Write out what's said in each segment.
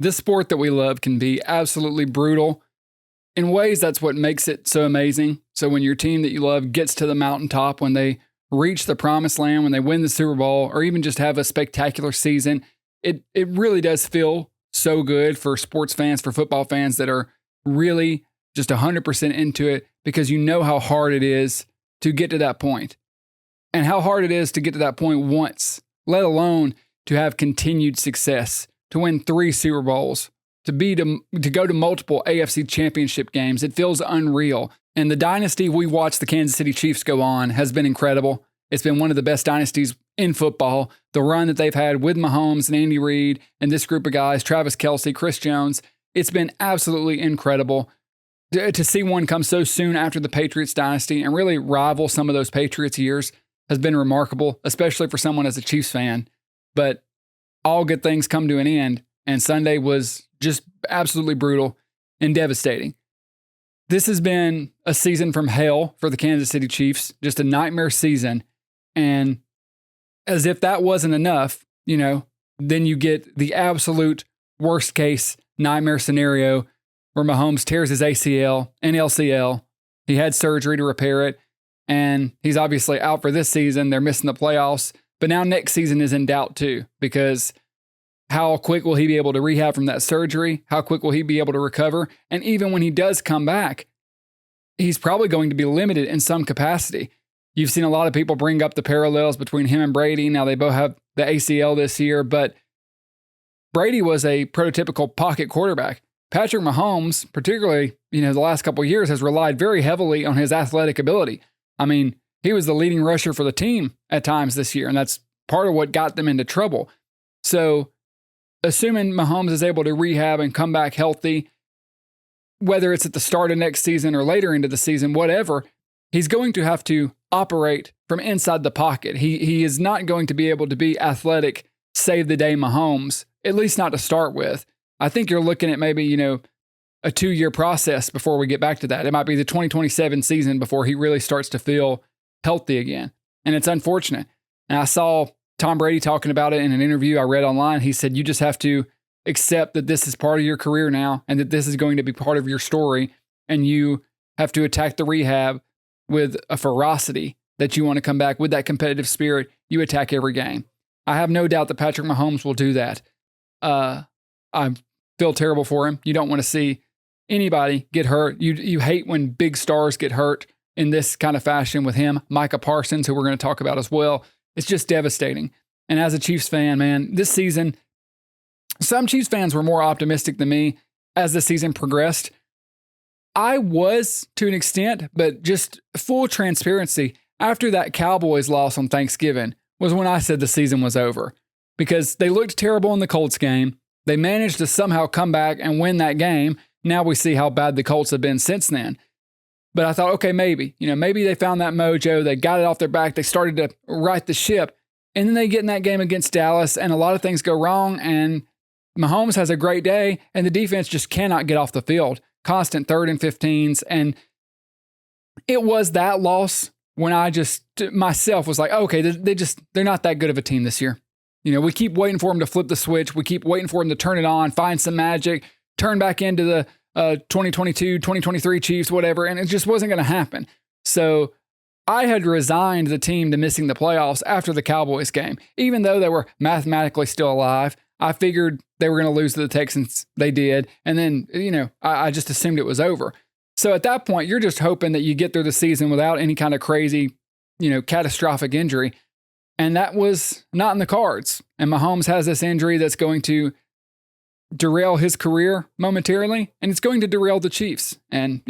This sport that we love can be absolutely brutal. In ways, that's what makes it so amazing. So when your team that you love gets to the mountaintop, when they reach the promised land, when they win the Super Bowl, or even just have a spectacular season, it really does feel so good for sports fans, for football fans that are really just 100% into it, because you know how hard it is to get to that point, and how hard it is to get to that point once, let alone to have continued success, to win 3 Super Bowls, to go to multiple AFC championship games. It feels unreal. And the dynasty we watched the Kansas City Chiefs go on has been incredible. It's been one of the best dynasties in football. The run that they've had with Mahomes and Andy Reid and this group of guys, Travis Kelce, Chris Jones, it's been absolutely incredible. To see one come so soon after the Patriots dynasty and really rival some of those Patriots years has been remarkable, especially for someone as a Chiefs fan. But all good things come to an end, and Sunday was just absolutely brutal and devastating. This has been a season from hell for the Kansas City Chiefs, just a nightmare season. And as if that wasn't enough, then you get the absolute worst case nightmare scenario where Mahomes tears his ACL and LCL. He had surgery to repair it, and he's obviously out for this season. They're missing the playoffs, but now next season is in doubt too, because how quick will he be able to rehab from that surgery? How quick will he be able to recover? And even when he does come back, he's probably going to be limited in some capacity. You've seen a lot of people bring up the parallels between him and Brady. Now they both have the ACL this year, but Brady was a prototypical pocket quarterback. Patrick Mahomes, particularly, the last couple of years, has relied very heavily on his athletic ability. I mean, he was the leading rusher for the team at times this year, and that's part of what got them into trouble. So, assuming Mahomes is able to rehab and come back healthy, whether it's at the start of next season or later into the season, whatever, he's going to have to operate from inside the pocket. He is not going to be able to be athletic, save the day Mahomes, at least not to start with. I think you're looking at maybe, a 2-year process before we get back to that. It might be the 2027 season before he really starts to feel healthy again. And it's unfortunate. And I saw Tom Brady talking about it in an interview I read online. He said, you just have to accept that this is part of your career now and that this is going to be part of your story. And you have to attack the rehab with a ferocity that you want to come back with, that competitive spirit. You attack every game. I have no doubt that Patrick Mahomes will do that. I feel terrible for him. You don't want to see anybody get hurt. You hate when big stars get hurt in this kind of fashion with him. Micah Parsons, who we're going to talk about as well. It's just devastating. And as a Chiefs fan, man, this season, some Chiefs fans were more optimistic than me as the season progressed. I was to an extent, but just full transparency, after that Cowboys loss on Thanksgiving was when I said the season was over, because they looked terrible in the Colts game. They managed to somehow come back and win that game. Now we see how bad the Colts have been since then. But I thought, okay, maybe they found that mojo. They got it off their back. They started to right the ship. And then they get in that game against Dallas, and a lot of things go wrong, and Mahomes has a great day, and the defense just cannot get off the field. Constant 3rd and 15s. And it was that loss when I just myself was like, okay, they're not that good of a team this year. We keep waiting for them to flip the switch. We keep waiting for them to turn it on, find some magic, turn back into the 2022, 2023 Chiefs, whatever, and it just wasn't going to happen. So I had resigned the team to missing the playoffs after the Cowboys game. Even though they were mathematically still alive, I figured they were going to lose to the Texans. They did. And then, I just assumed it was over. So at that point, you're just hoping that you get through the season without any kind of crazy, catastrophic injury. And that was not in the cards. And Mahomes has this injury that's going to derail his career momentarily, and it's going to derail the Chiefs. And,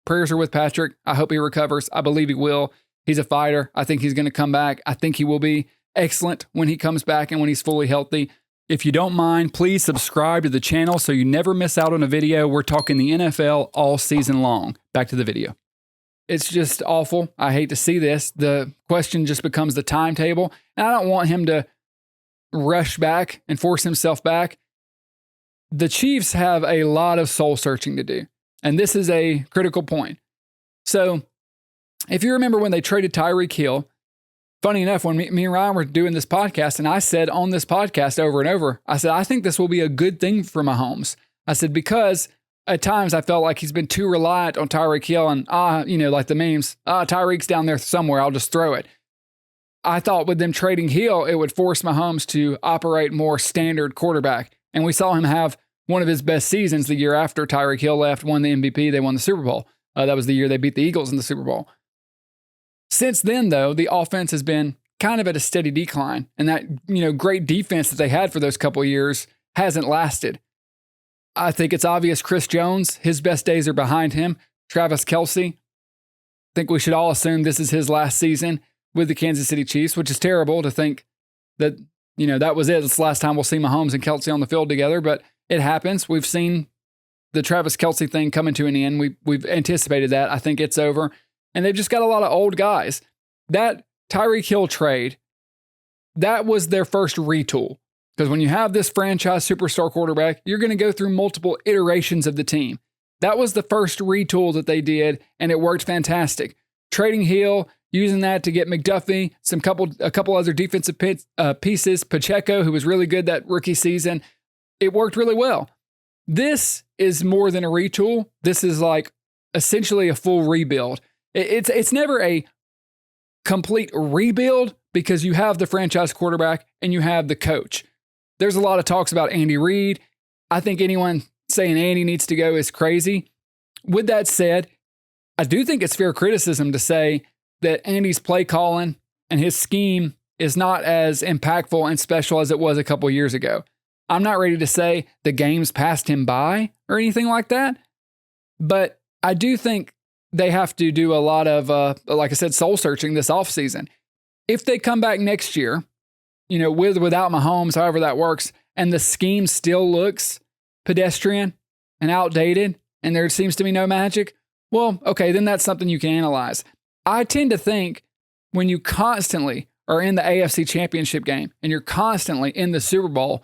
prayers are with Patrick. I hope he recovers. I believe he will. He's a fighter. I think he's going to come back. I think he will be excellent when he comes back and when he's fully healthy. If you don't mind, please subscribe to the channel so you never miss out on a video. We're talking the NFL all season long. Back to the video. It's just awful. I hate to see this. The question just becomes the timetable. And I don't want him to rush back and force himself back. The Chiefs have a lot of soul searching to do. And this is a critical point. So if you remember when they traded Tyreek Hill, Funny enough, when me and Ryan were doing this podcast, and I said on this podcast over and over, I said, I think this will be a good thing for Mahomes. I said, because at times I felt like he's been too reliant on Tyreek Hill and, like the memes, Tyreek's down there somewhere, I'll just throw it. I thought with them trading Hill, it would force Mahomes to operate more standard quarterback. And we saw him have one of his best seasons the year after Tyreek Hill left, won the MVP, they won the Super Bowl. That was the year they beat the Eagles in the Super Bowl. Since then, though, the offense has been kind of at a steady decline. And that, great defense that they had for those couple of years hasn't lasted. I think it's obvious Chris Jones, his best days are behind him. Travis Kelce, I think we should all assume this is his last season with the Kansas City Chiefs, which is terrible to think that, that was it. It's the last time we'll see Mahomes and Kelce on the field together, but it happens. We've seen the Travis Kelce thing coming to an end. We've anticipated that. I think it's over. And they've just got a lot of old guys. That Tyreek Hill trade, that was their first retool. Because when you have this franchise superstar quarterback, you're going to go through multiple iterations of the team. That was the first retool that they did, and it worked fantastic. Trading Hill, using that to get McDuffie, a couple other defensive pieces, Pacheco, who was really good that rookie season. It worked really well. This is more than a retool. This is like essentially a full rebuild. It's never a complete rebuild because you have the franchise quarterback and you have the coach. There's a lot of talks about Andy Reid. I think anyone saying Andy needs to go is crazy. With that said, I do think it's fair criticism to say that Andy's play calling and his scheme is not as impactful and special as it was a couple years ago. I'm not ready to say the games passed him by or anything like that, but I do think they have to do a lot of, like I said, soul searching this offseason. If they come back next year, without Mahomes, however that works, and the scheme still looks pedestrian and outdated, and there seems to be no magic, well, okay, then that's something you can analyze. I tend to think when you constantly are in the AFC Championship game and you're constantly in the Super Bowl,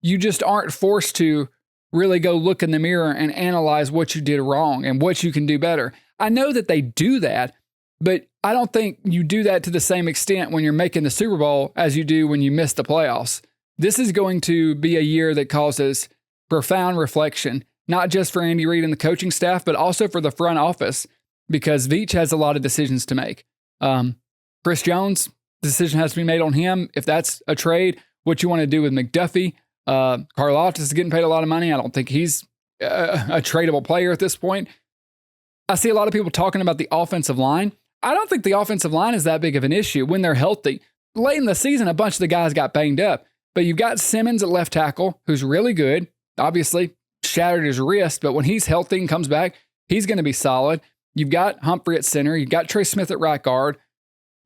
you just aren't forced to really go look in the mirror and analyze what you did wrong and what you can do better. I know that they do that, but I don't think you do that to the same extent when you're making the Super Bowl as you do when you miss the playoffs. This is going to be a year that causes profound reflection, not just for Andy Reid and the coaching staff, but also for the front office, because Veach has a lot of decisions to make. Chris Jones, the decision has to be made on him. If that's a trade, what you want to do with McDuffie. Karlaftis is getting paid a lot of money. I don't think he's a tradable player at this point. I see a lot of people talking about the offensive line. I don't think the offensive line is that big of an issue when they're healthy. Late in the season, a bunch of the guys got banged up, but you've got Simmons at left tackle, who's really good. Obviously, shattered his wrist, but when he's healthy and comes back, he's going to be solid. You've got Humphrey at center. You've got Trey Smith at right guard.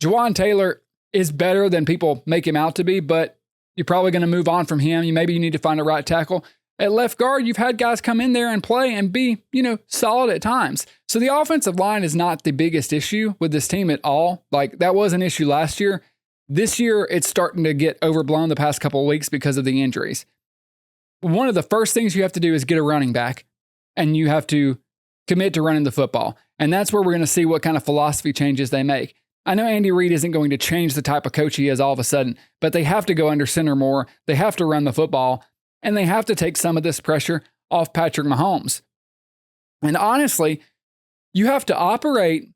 Jawan Taylor is better than people make him out to be, but you're probably going to move on from him. Maybe you need to find a right tackle. At left guard, you've had guys come in there and play and be, solid at times. So the offensive line is not the biggest issue with this team at all. Like, that was an issue last year. This year, it's starting to get overblown the past couple of weeks because of the injuries. One of the first things you have to do is get a running back, and you have to commit to running the football. And that's where we're going to see what kind of philosophy changes they make. I know Andy Reid isn't going to change the type of coach he is all of a sudden, but they have to go under center more. They have to run the football. And they have to take some of this pressure off Patrick Mahomes. And honestly, you have to operate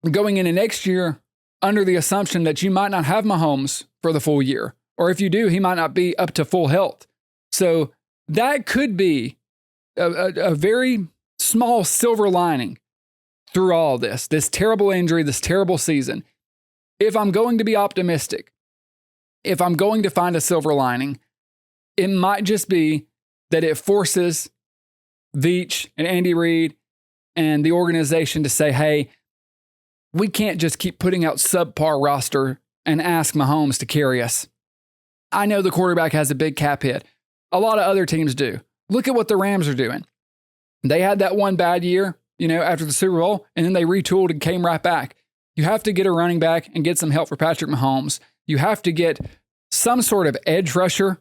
going into next year under the assumption that you might not have Mahomes for the full year. Or if you do, he might not be up to full health. So that could be a very small silver lining through all of this terrible injury, this terrible season. If I'm going to be optimistic, if I'm going to find a silver lining, it might just be that it forces Veach and Andy Reid and the organization to say, hey, we can't just keep putting out subpar roster and ask Mahomes to carry us. I know the quarterback has a big cap hit. A lot of other teams do. Look at what the Rams are doing. They had that one bad year, after the Super Bowl, and then they retooled and came right back. You have to get a running back and get some help for Patrick Mahomes. You have to get some sort of edge rusher.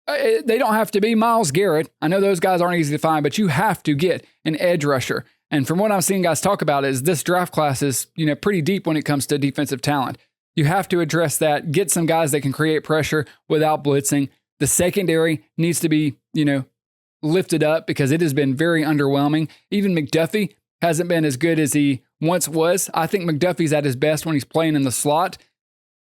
They don't have to be Myles Garrett. I know those guys aren't easy to find, but you have to get an edge rusher. And from what I'm seeing guys talk about is this draft class is, pretty deep when it comes to defensive talent. You have to address that. Get some guys that can create pressure without blitzing. The secondary needs to be, lifted up because it has been very underwhelming. Even McDuffie hasn't been as good as he once was. I think McDuffie's at his best when he's playing in the slot.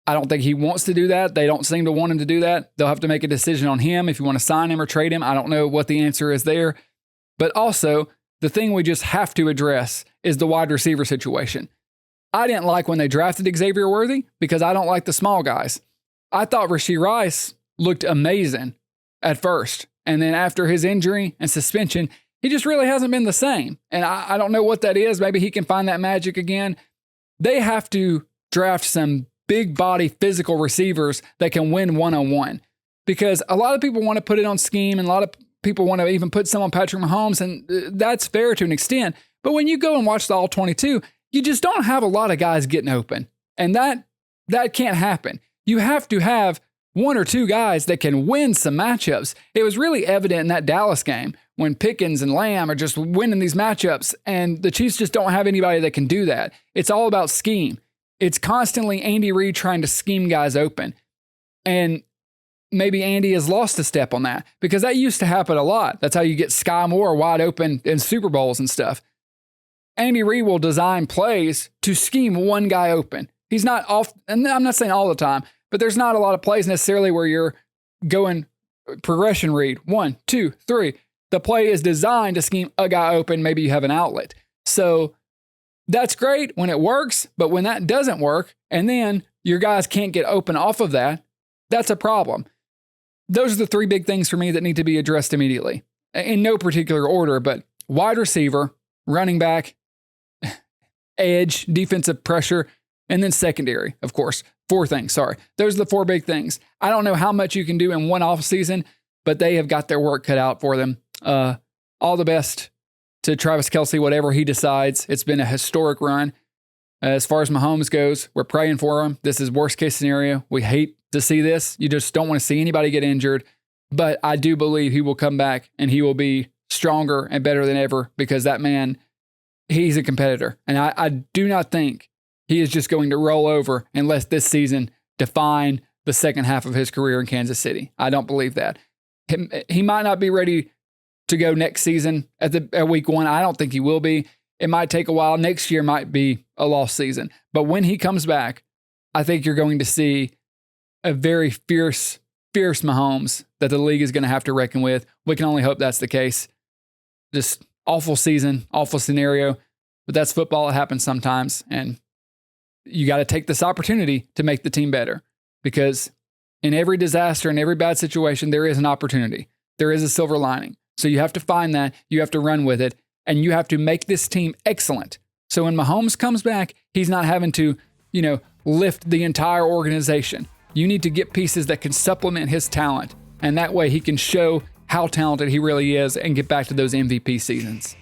I don't think he wants to do that. They don't seem to want him to do that. They'll have to make a decision on him if you want to sign him or trade him. I don't know what the answer is there. But also, the thing we just have to address is the wide receiver situation. I didn't like when they drafted Xavier Worthy because I don't like the small guys. I thought Rashee Rice looked amazing at first. And then after his injury and suspension, he just really hasn't been the same. And I don't know what that is. Maybe he can find that magic again. They have to draft some big body physical receivers that can win one-on-one. Because a lot of people want to put it on scheme and a lot of people want to even put some on Patrick Mahomes, and that's fair to an extent. But when you go and watch the All-22, you just don't have a lot of guys getting open. And that can't happen. You have to have one or two guys that can win some matchups. It was really evident in that Dallas game when Pickens and Lamb are just winning these matchups, and the Chiefs just don't have anybody that can do that. It's all about scheme. It's constantly Andy Reid trying to scheme guys open. And maybe Andy has lost a step on that because that used to happen a lot. That's how you get Sky Moore wide open in Super Bowls and stuff. Andy Reid will design plays to scheme one guy open. He's not off, and I'm not saying all the time, but there's not a lot of plays necessarily where you're going progression read. 1, 2, 3. The play is designed to scheme a guy open. Maybe you have an outlet. So that's great when it works, but when that doesn't work and then your guys can't get open off of that, that's a problem. Those are the three big things for me that need to be addressed immediately. In no particular order, but wide receiver, running back, edge, defensive pressure, and then secondary, of course. 4 things, sorry. Those are the 4 big things. I don't know how much you can do in one off season, but they have got their work cut out for them. All the best to Travis Kelce, whatever he decides. It's been a historic run. As far as Mahomes goes, we're praying for him. This is worst case scenario. We hate to see this. You just don't want to see anybody get injured. But I do believe he will come back and he will be stronger and better than ever because that man, he's a competitor. And I do not think he is just going to roll over and let this season define the second half of his career in Kansas City. I don't believe that. He might not be ready to go next season at week 1. I don't think he will be. It might take a while. Next year might be a lost season. But when he comes back, I think you're going to see a very fierce Mahomes that the league is going to have to reckon with. We can only hope that's the case. Just awful season, awful scenario. But that's football. It happens sometimes. And you got to take this opportunity to make the team better. Because in every disaster, in every bad situation, there is an opportunity. There is a silver lining. So you have to find that. You have to run with it. And you have to make this team excellent. So when Mahomes comes back, he's not having to, lift the entire organization. You need to get pieces that can supplement his talent. And that way he can show how talented he really is and get back to those MVP seasons.